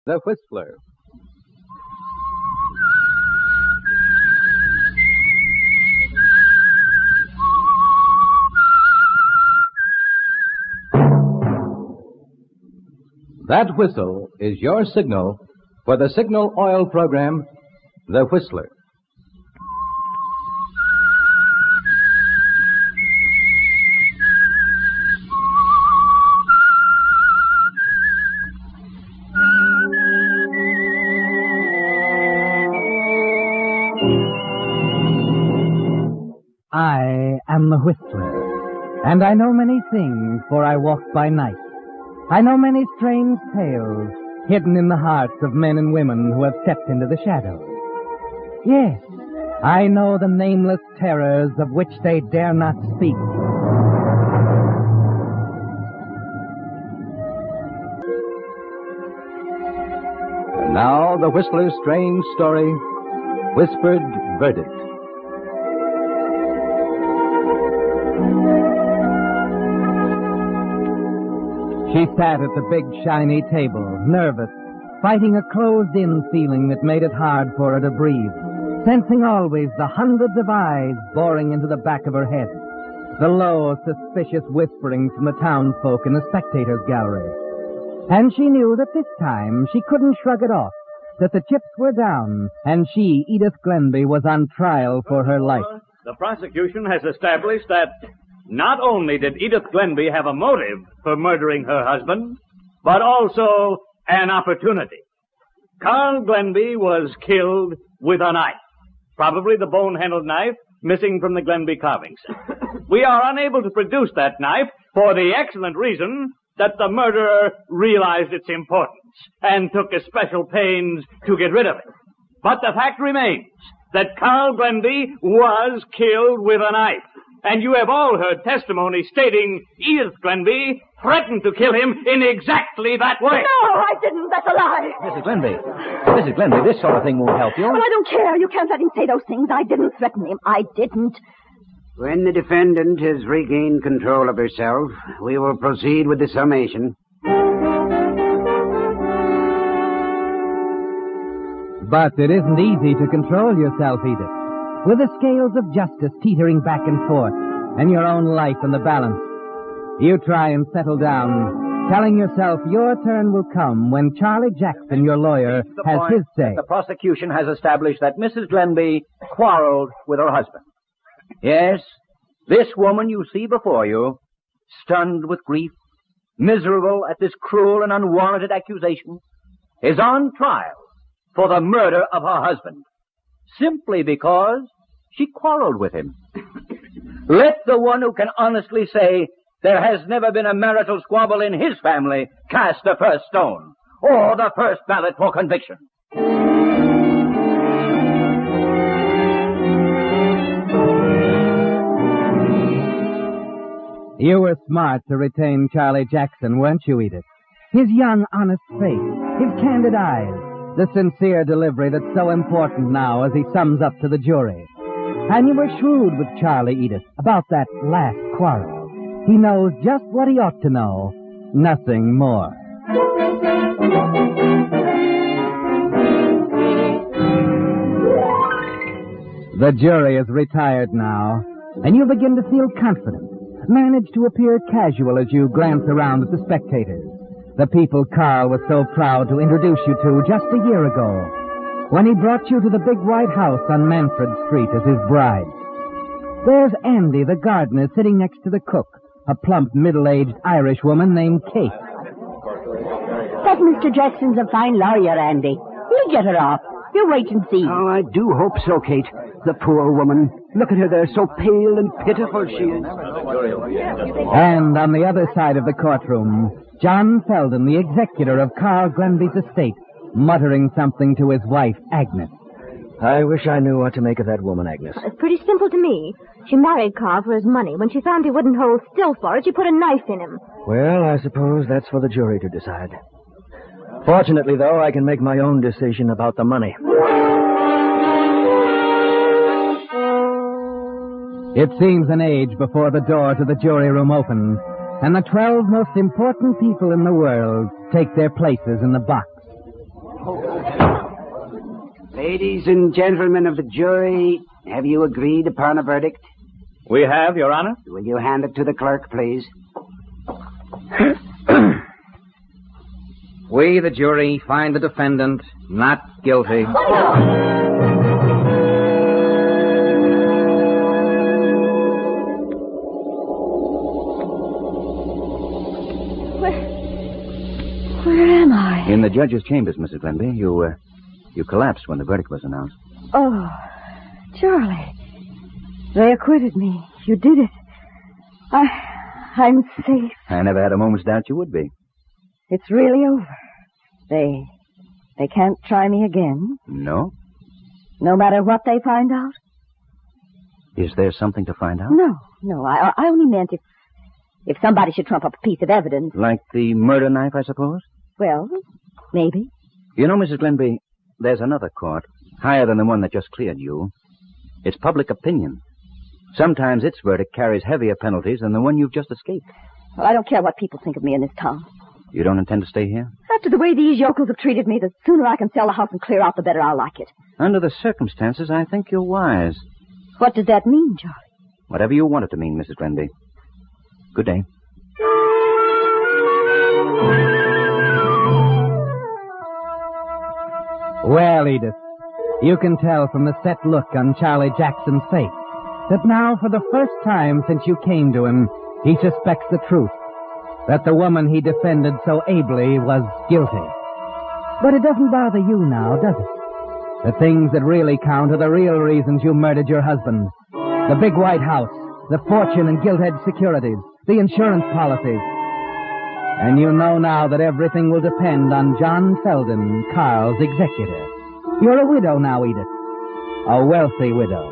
The Whistler. That whistle is your signal for the signal oil program, The Whistler. I am the Whistler, and I know many things, for I walk by night. I know many strange tales hidden in the hearts of men and women who have stepped into the shadows. Yes, I know the nameless terrors of which they dare not speak. And now, the Whistler's strange story, Whispered Verdict. She sat at the big, shiny table, nervous, fighting a closed-in feeling that made it hard for her to breathe, sensing always the hundreds of eyes boring into the back of her head, the low, suspicious whisperings from the townsfolk in the spectators' gallery. And she knew that this time she couldn't shrug it off, that the chips were down, and she, Edith Glenby, was on trial for her life. The prosecution has established that not only did Edith Glenby have a motive for murdering her husband, but also an opportunity. Carl Glenby was killed with a knife, probably the bone-handled knife missing from the Glenby carving set. We are unable to produce that knife for the excellent reason that the murderer realized its importance and took especial pains to get rid of it. But the fact remains that Carl Glenby was killed with a knife. And you have all heard testimony stating Edith Glenby threatened to kill him in exactly that way. No, I didn't. That's a lie. Mrs. Glenby, this sort of thing won't help you. Well, I don't care. You can't let him say those things. I didn't threaten him. I didn't. When the defendant has regained control of herself, we will proceed with the summation. But it isn't easy to control yourself, Edith. With the scales of justice teetering back and forth, and your own life in the balance, you try and settle down, telling yourself your turn will come when Charlie Jackson, your lawyer, has his say. The prosecution has established that Mrs. Glenby quarreled with her husband. Yes, this woman you see before you, stunned with grief, miserable at this cruel and unwarranted accusation, is on trial for the murder of her husband, simply because she quarreled with him. Let the one who can honestly say there has never been a marital squabble in his family cast the first stone, or the first ballot for conviction. You were smart to retain Charlie Jackson, weren't you, Edith? His young, honest face, his candid eyes, the sincere delivery that's so important now as he sums up to the jury. And you were shrewd with Charlie, Edith, about that last quarrel. He knows just what he ought to know, nothing more. The jury is retired now, and you begin to feel confident. Manage to appear casual as you glance around at the spectators. The people Carl was so proud to introduce you to just a year ago, when he brought you to the big white house on Manfred Street as his bride. There's Andy, the gardener, sitting next to the cook, a plump, middle-aged Irish woman named Kate. That Mr. Jackson's a fine lawyer, Andy. He'll get her off. You wait and see. Oh, I do hope so, Kate. The poor woman. Look at her there, so pale and pitiful she is. And on the other side of the courtroom, John Felden, the executor of Carl Glenby's estate, muttering something to his wife, Agnes. I wish I knew what to make of that woman, Agnes. It's pretty simple to me. She married Carl for his money. When she found he wouldn't hold still for it, she put a knife in him. Well, I suppose that's for the jury to decide. Fortunately, though, I can make my own decision about the money. It seems an age before the door to the jury room opens, and the 12 most important people in the world take their places in the box. Ladies and gentlemen of the jury, have you agreed upon a verdict? We have, Your Honor. Will you hand it to the clerk, please? We, the jury, find the defendant not guilty. Where am I? In the judge's chambers, Mrs. Glenby. You collapsed when the verdict was announced. Oh, Charlie. They acquitted me. You did it. I'm safe. I never had a moment's doubt you would be. It's really over. They can't try me again. No? No matter what they find out? Is there something to find out? No. I only meant if somebody should trump up a piece of evidence. Like the murder knife, I suppose? Well, maybe. You know, Mrs. Glenby, there's another court, higher than the one that just cleared you. It's public opinion. Sometimes its verdict carries heavier penalties than the one you've just escaped. Well, I don't care what people think of me in this town. You don't intend to stay here? After the way these yokels have treated me, the sooner I can sell the house and clear out, the better I'll like it. Under the circumstances, I think you're wise. What does that mean, Charlie? Whatever you want it to mean, Mrs. Glenby. Good day. Well, Edith, you can tell from the set look on Charlie Jackson's face that now, for the first time since you came to him, he suspects the truth, that the woman he defended so ably was guilty. But it doesn't bother you now, does it? The things that really count are the real reasons you murdered your husband. The big white house, the fortune and gilt-edged securities, the insurance policies. And you know now that everything will depend on John Selden, Carl's executor. You're a widow now, Edith. A wealthy widow.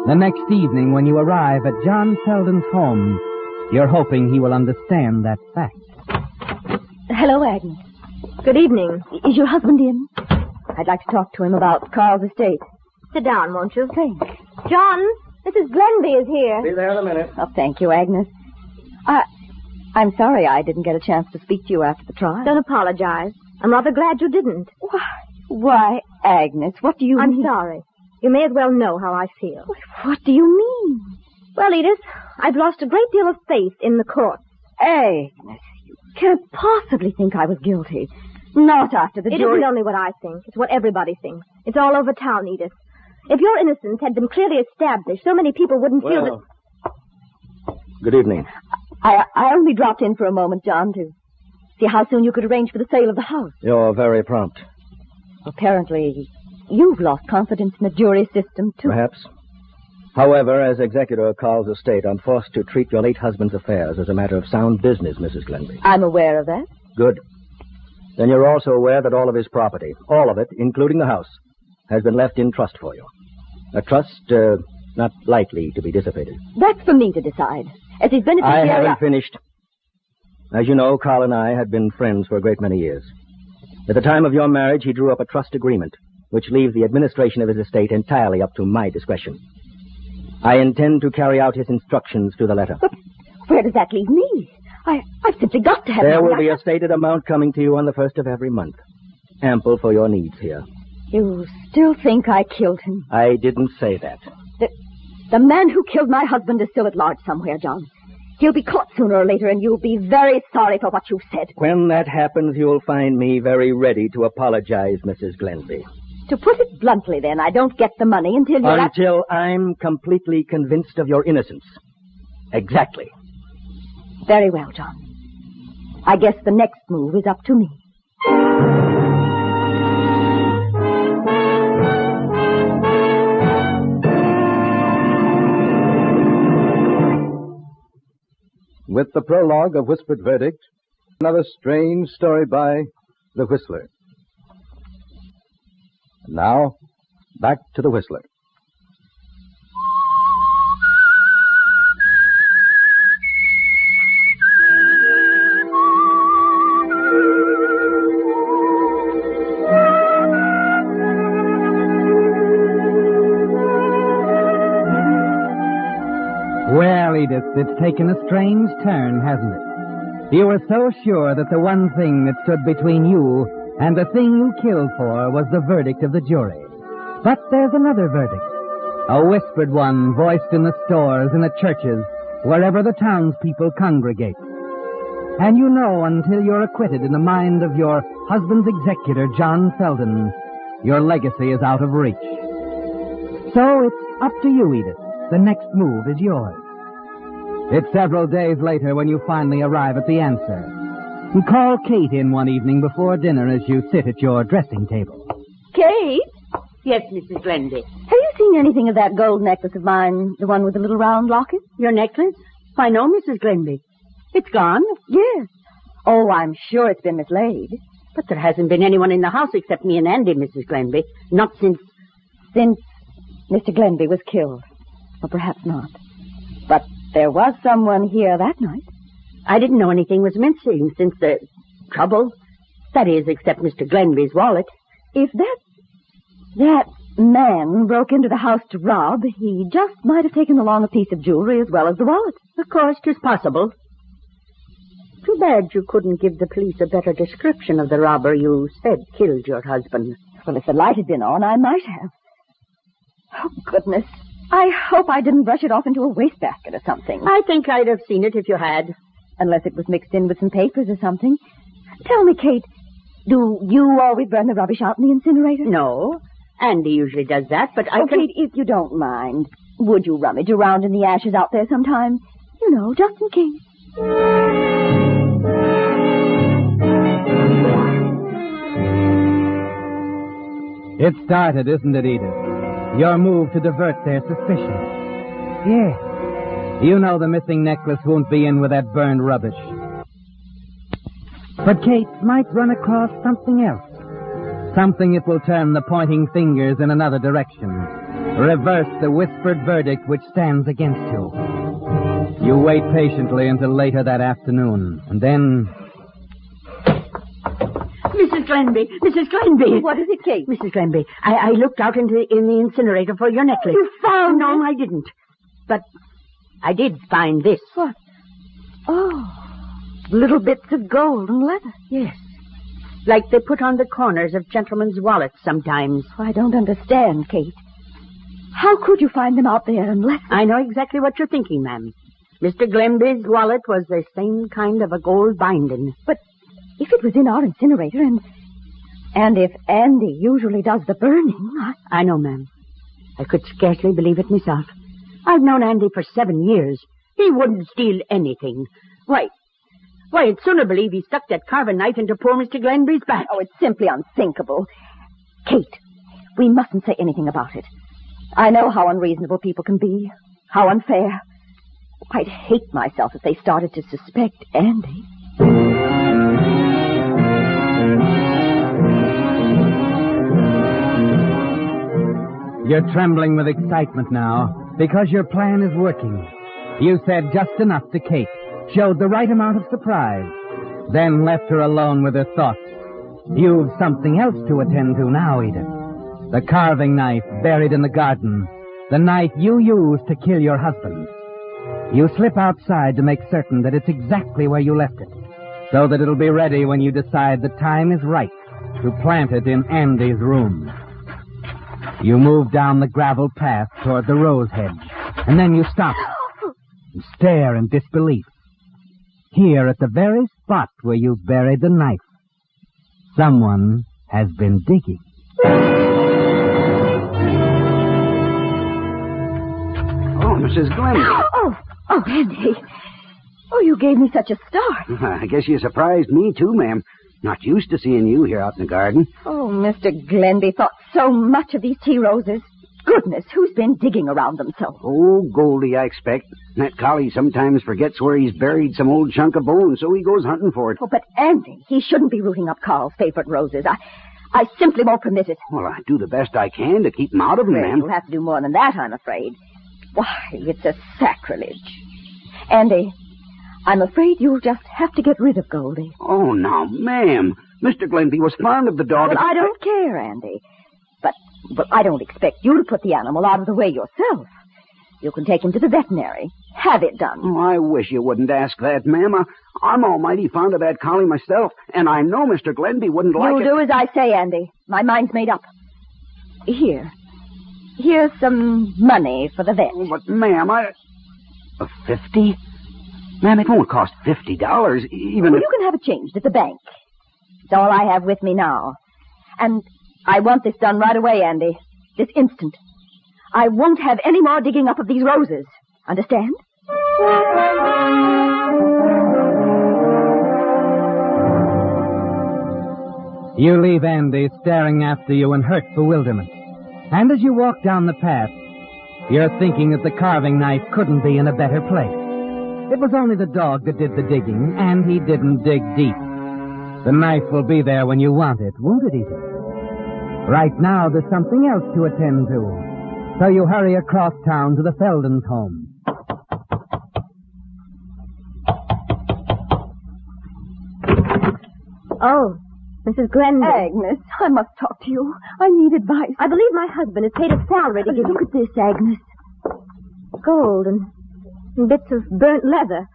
The next evening when you arrive at John Selden's home, you're hoping he will understand that fact. Hello, Agnes. Good evening. Is your husband in? I'd like to talk to him about Carl's estate. Sit down, won't you? Thanks. John, Mrs. Glenby is here. Be there in a minute. Oh, thank you, Agnes. I'm sorry I didn't get a chance to speak to you after the trial. Don't apologize. I'm rather glad you didn't. Why, Agnes, what do you mean? I'm sorry. You may as well know how I feel. What do you mean? Well, Edith, I've lost a great deal of faith in the court. Agnes, you can't possibly think I was guilty. Not after the It jury... isn't only what I think. It's what everybody thinks. It's all over town, Edith. If your innocence had been clearly established, so many people wouldn't feel that... Good evening. I only dropped in for a moment, John, to see how soon you could arrange for the sale of the house. You're very prompt. Apparently, you've lost confidence in the jury system, too. Perhaps. However, as executor of Carl's estate, I'm forced to treat your late husband's affairs as a matter of sound business, Mrs. Glenby. I'm aware of that. Good. Then you're also aware that all of his property, all of it, including the house, has been left in trust for you. A trust not likely to be dissipated. That's for me to decide. As his beneficiary... I haven't finished. As you know, Carl and I had been friends for a great many years. At the time of your marriage, he drew up a trust agreement, which leaves the administration of his estate entirely up to my discretion. I intend to carry out his instructions to the letter. But where does that leave me? I've simply got to have... There will be a stated amount coming to you on the first of every month. Ample for your needs here. You still think I killed him? I didn't say that. The man who killed my husband is still at large somewhere, John. He'll be caught sooner or later, and you'll be very sorry for what you said. When that happens, you'll find me very ready to apologize, Mrs. Glenby. To put it bluntly, then, I don't get the money until you're... Until I'm completely convinced of your innocence. Exactly. Very well, John. I guess the next move is up to me. With the prologue of Whispered Verdict, another strange story by The Whistler. And now, back to The Whistler. Well, Edith, it's taken a strange turn, hasn't it? You were so sure that the one thing that stood between you and the thing you killed for was the verdict of the jury. But there's another verdict. A whispered one voiced in the stores, in the churches, wherever the townspeople congregate. And you know until you're acquitted in the mind of your husband's executor, John Selden, your legacy is out of reach. So it's up to you, Edith. The next move is yours. It's several days later when you finally arrive at the answer. You call Kate in one evening before dinner as you sit at your dressing table. Kate? Yes, Mrs. Glenby. Have you seen anything of that gold necklace of mine, the one with the little round locket? Your necklace? Why, no, Mrs. Glenby. It's gone. Yes. Oh, I'm sure it's been mislaid. But there hasn't been anyone in the house except me and Andy, Mrs. Glenby. Not since... Since Mr. Glenby was killed. Or perhaps not. But there was someone here that night. I didn't know anything was missing since the trouble. That is, except Mr. Glenby's wallet. If that man broke into the house to rob, he just might have taken along a piece of jewelry as well as the wallet. Of course, 'tis possible. Too bad you couldn't give the police a better description of the robber you said killed your husband. Well, if the light had been on, I might have. Oh, goodness. I hope I didn't brush it off into a wastebasket or something. I think I'd have seen it if you had. Unless it was mixed in with some papers or something. Tell me, Kate, do you always burn the rubbish out in the incinerator? No. Andy usually does that, but I can... Kate, if you don't mind, would you rummage around in the ashes out there sometime? You know, just in case. It started, isn't it, Edith? Your move to divert their suspicion. Yes. You know the missing necklace won't be in with that burned rubbish. But Kate might run across something else. Something that will turn the pointing fingers in another direction. Reverse the whispered verdict which stands against you. You wait patiently until later that afternoon, and then... Mrs. Glenby! Mrs. Glenby! What is it, Kate? Mrs. Glenby, I looked out in the incinerator for your necklace. You found No, I didn't. But I did find this. What? Oh, little bits of gold and leather. Yes. Like they put on the corners of gentlemen's wallets sometimes. I don't understand, Kate. How could you find them out there unless... I know exactly what you're thinking, ma'am. Mr. Glenby's wallet was the same kind of a gold binding. But if it was in our incinerator and if Andy usually does the burning... I know, ma'am. I could scarcely believe it myself. I've known Andy for 7 years. He wouldn't steal anything. Why, I'd sooner believe he stuck that carving knife into poor Mr. Glenby's back. Oh, it's simply unthinkable. Kate, we mustn't say anything about it. I know how unreasonable people can be. How unfair. I'd hate myself if they started to suspect Andy. You're trembling with excitement now because your plan is working. You said just enough to Kate, showed the right amount of surprise, then left her alone with her thoughts. You've something else to attend to now, Edith. The carving knife buried in the garden, the knife you used to kill your husband. You slip outside to make certain that it's exactly where you left it, so that it'll be ready when you decide the time is right to plant it in Andy's room. You move down the gravel path toward the rose hedge, and then you stop and stare in disbelief. Here, at the very spot where you buried the knife, someone has been digging. Oh, Mrs. Glenby. Oh, Andy. Oh, you gave me such a start. I guess you surprised me, too, ma'am. Not used to seeing you here out in the garden. Oh, Mr. Glenby thought so much of these tea roses. Goodness, who's been digging around them so? Oh, Goldie, I expect. That collie sometimes forgets where he's buried some old chunk of bone, so he goes hunting for it. Oh, but Andy, he shouldn't be rooting up Carl's favorite roses. I simply won't permit it. Well, I do the best I can to keep him out of them, Well, ma'am. you'll have to do more than that, I'm afraid. Why, it's a sacrilege. Andy, I'm afraid you'll just have to get rid of Goldie. Oh, now, ma'am. Mr. Glenby was fond of the dog. Well, I don't care, Andy. But I don't expect you to put the animal out of the way yourself. You can take him to the veterinary. Have it done. Oh, I wish you wouldn't ask that, ma'am. I'm almighty fond of that collie myself, and I know Mr. Glenby wouldn't like You'll it. do as I say, Andy. My mind's made up. Here, here's some money for the vet. Oh, but, ma'am, $50? Ma'am, it won't cost $50, even Well, if... you can have it changed at the bank. It's all I have with me now. And I want this done right away, Andy. This instant. I won't have any more digging up of these roses. Understand? You leave Andy staring after you in hurt bewilderment. And as you walk down the path, you're thinking that the carving knife couldn't be in a better place. It was only the dog that did the digging, and he didn't dig deep. The knife will be there when you want it, won't it, Edith? Right now, there's something else to attend to. So you hurry across town to the Feldons' home. Oh, Mrs. Glenby. Agnes, I must talk to you. I need advice. I believe my husband has paid a salary to give you. Look at this, Agnes. Gold and bits of burnt leather.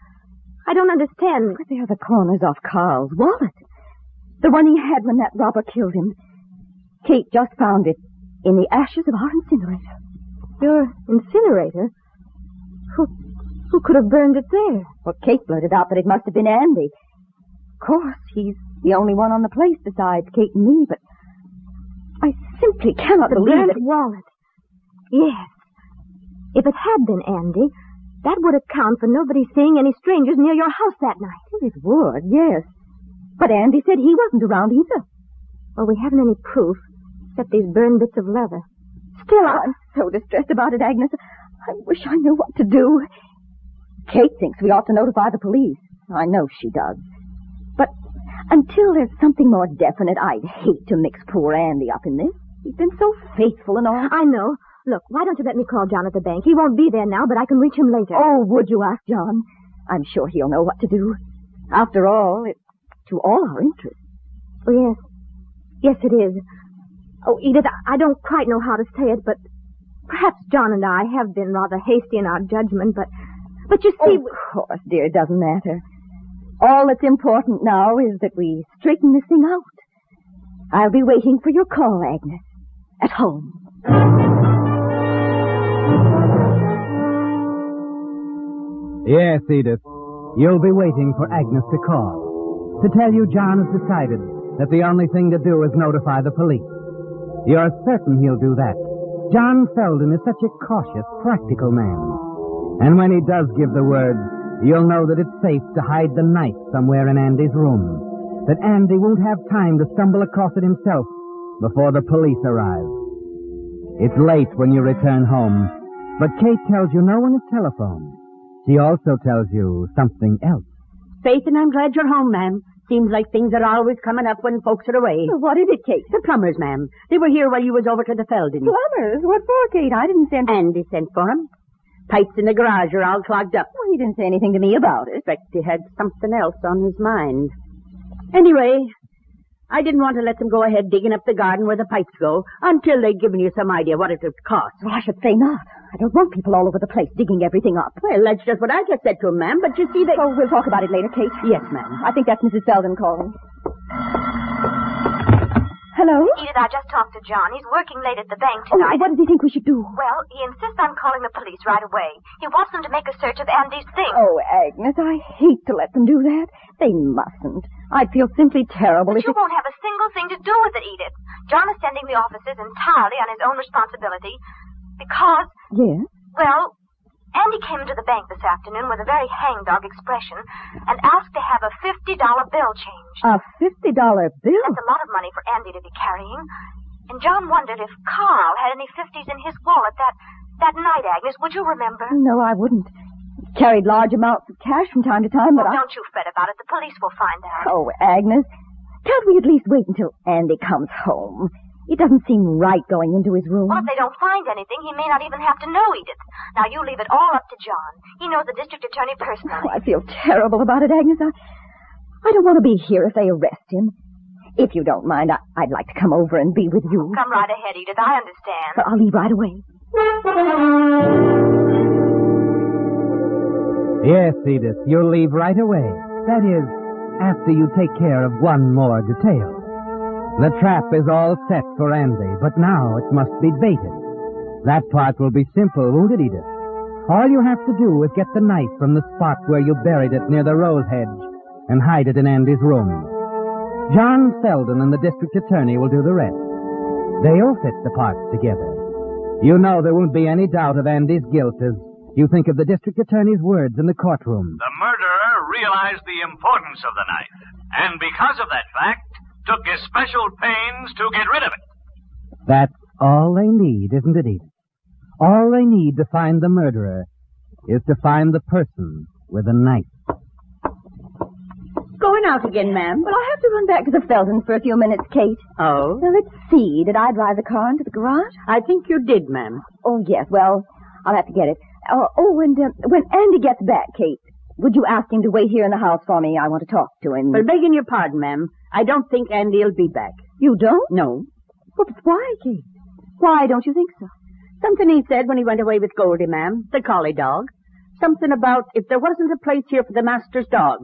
I don't understand. But they are the corners off Carl's wallet. The one he had when that robber killed him. Kate just found it in the ashes of our incinerator. Your incinerator? Who could have burned it there? Well, Kate blurted out that it must have been Andy. Of course, he's the only one on the place besides Kate and me, but I simply cannot believe burnt that... wallet. Yes. If it had been Andy, that would account for nobody seeing any strangers near your house that night. It would, yes. But Andy said he wasn't around either. Well, we haven't any proof, except these burned bits of leather. Still, I'm so distressed about it, Agnes. I wish I knew what to do. Kate thinks we ought to notify the police. I know she does. But until there's something more definite, I'd hate to mix poor Andy up in this. He's been so faithful and all. I know. Look, why don't you let me call John at the bank? He won't be there now, but I can reach him later. Oh, would you ask John? I'm sure he'll know what to do. After all, it's to all our interests. Oh, yes. Yes, it is. Oh, Edith, I don't quite know how to say it, but perhaps John and I have been rather hasty in our judgment, but you see... Of course, dear, it doesn't matter. All that's important now is that we straighten this thing out. I'll be waiting for your call, Agnes. At home. Yes, Edith. You'll be waiting for Agnes to call. To tell you John has decided that the only thing to do is notify the police. You're certain he'll do that. John Feldon is such a cautious, practical man. And when he does give the word, you'll know that it's safe to hide the knife somewhere in Andy's room. That Andy won't have time to stumble across it himself before the police arrive. It's late when you return home, but Kate tells you no one has telephoned. She also tells you something else. Faith, and I'm glad you're home, ma'am. Seems like things are always coming up when folks are away. Well, what is it, Kate? The plumbers, ma'am. They were here while you was over to the Feldon. Plumbers? What for, Kate? I didn't send... Andy sent for 'em. Pipes in the garage are all clogged up. Well, he didn't say anything to me about it. Expect he had something else on his mind. Anyway, I didn't want to let them go ahead digging up the garden where the pipes go until they'd given you some idea what it would cost. Well, I should say not. I don't want people all over the place digging everything up. Well, that's just what I just said to him, ma'am, but you see they... Oh, we'll talk about it later, Kate. Yes, ma'am. I think that's Mrs. Feldon calling. Hello? Edith, I just talked to John. He's working late at the bank Oh, tonight. what does he think we should do? Well, he insists on calling the police right away. He wants them to make a search of Andy's things. Oh, Agnes, I hate to let them do that. They mustn't. I'd feel simply terrible But if you won't have a single thing to do with it, Edith. John is sending the officers entirely on his own responsibility because... Yes? Well, Andy came into the bank this afternoon with a very hangdog expression and asked to have a $50 bill changed. A $50 bill? That's a lot of money for Andy to be carrying. And John wondered if Carl had any 50s in his wallet that night, Agnes. Would you remember? No, I wouldn't. Carried large amounts of cash from time to time, but Don't you fret about it. The police will find out. Oh, Agnes, can't we at least wait until Andy comes home? It doesn't seem right going into his room. Well, if they don't find anything, he may not even have to know, Edith. Now, you leave it all up to John. He knows the district attorney personally. Oh, I feel terrible about it, Agnes. I don't want to be here if they arrest him. If you don't mind, I'd like to come over and be with you. Come right ahead, Edith. I understand. Well, I'll leave right away. Yes, Edith, you'll leave right away. That is, after you take care of one more detail. The trap is all set for Andy, but now it must be baited. That part will be simple, won't it, Edith? All you have to do is get the knife from the spot where you buried it near the rose hedge and hide it in Andy's room. John Selden and the district attorney will do the rest. They'll fit the parts together. You know there won't be any doubt of Andy's guilt as you think of the district attorney's words in the courtroom. The murderer realized the importance of the knife, and because of that fact, took especial pains to get rid of it. That's all they need, isn't it, Edith? All they need to find the murderer is to find the person with a knife. Going out again, ma'am. Well, I have to run back to the Feldons for a few minutes, Kate. Oh? Now, let's see. Did I drive the car into the garage? I think you did, ma'am. Oh, yes. Well, I'll have to get it. And when Andy gets back, Kate, would you ask him to wait here in the house for me? I want to talk to him. Well, begging your pardon, ma'am, I don't think Andy'll be back. You don't? No. Well, but why, Kate? Why don't you think so? Something he said when he went away with Goldie, ma'am, the collie dog. Something about if there wasn't a place here for the master's dog,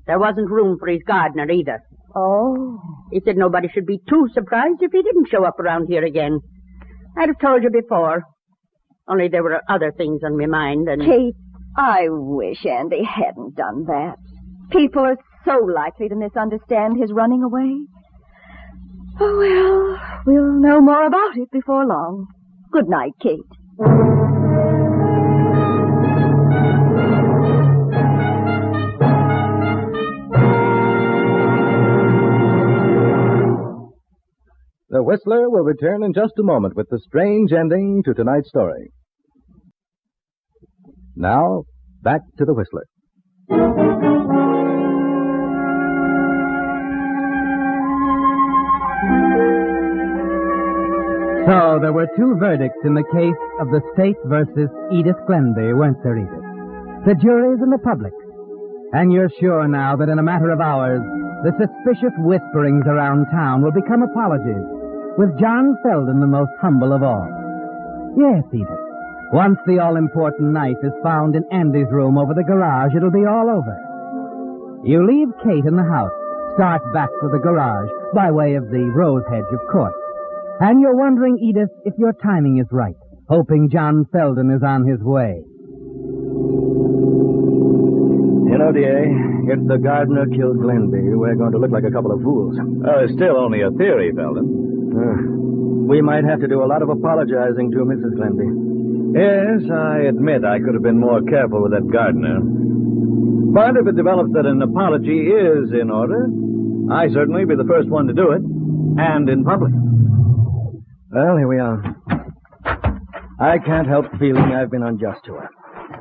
there wasn't room for his gardener either. Oh. He said nobody should be too surprised if he didn't show up around here again. I'd have told you before. Only there were other things on my mind and... Kate, I wish Andy hadn't done that. People are so likely to misunderstand his running away. Oh, well, we'll know more about it before long. Good night, Kate. The Whistler will return in just a moment with the strange ending to tonight's story. Now, back to the Whistler. So there were two verdicts in the case of the state versus Edith Glenby, weren't there, Edith? The juries and the public. And you're sure now that in a matter of hours, the suspicious whisperings around town will become apologies, with John Selden the most humble of all. Yes, Edith. Once the all-important knife is found in Andy's room over the garage, it'll be all over. You leave Kate in the house, start back for the garage, by way of the rose hedge, of course. And you're wondering, Edith, if your timing is right, hoping John Selden is on his way. You know, D.A., if the gardener killed Glenby, we're going to look like a couple of fools. It's still only a theory, Feldon. We might have to do a lot of apologizing to Mrs. Glenby. Yes, I admit I could have been more careful with that gardener. But if it develops that an apology is in order, I certainly be the first one to do it, and in public. Well, here we are. I can't help feeling I've been unjust to her.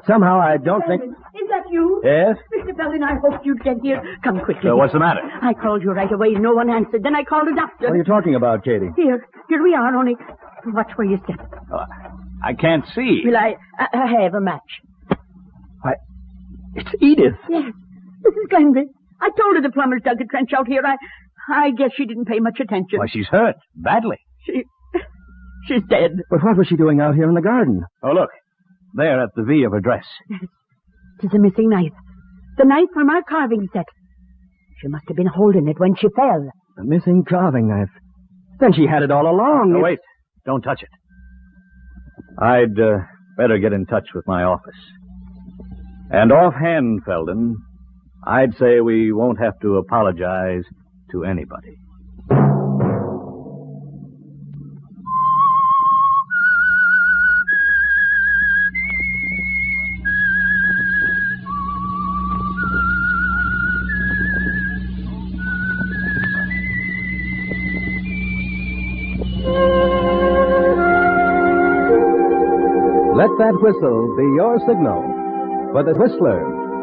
Somehow I don't think... Is that you? Yes? Mr. Feldon, I hoped you'd get here. Come quickly. So what's the matter? I called you right away. No one answered. Then I called a doctor. What are you talking about, Katie? Here we are, only watch where you step. I can't see. Well, I have a match. Why, it's Edith. Yes, Mrs. Glenby. I told her the plumbers dug a trench out here. I guess she didn't pay much attention. Why, she's hurt. Badly. She's dead. But what was she doing out here in the garden? Oh, look. There at the V of her dress. It's a missing knife. The knife from our carving set. She must have been holding it when she fell. A missing carving knife. Then she had it all along. No, wait. Don't touch it. I'd better get in touch with my office. And offhand, Feldon, I'd say we won't have to apologize to anybody. Let that whistle be your signal for the Whistler,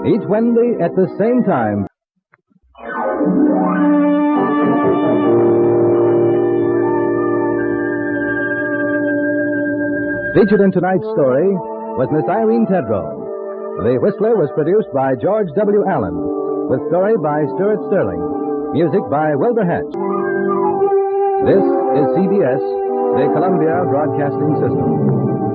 each Wednesday at the same time. Featured in tonight's story was Miss Irene Tedrow. The Whistler was produced by George W. Allen, with story by Stuart Sterling, music by Wilbur Hatch. This is CBS, the Columbia Broadcasting System.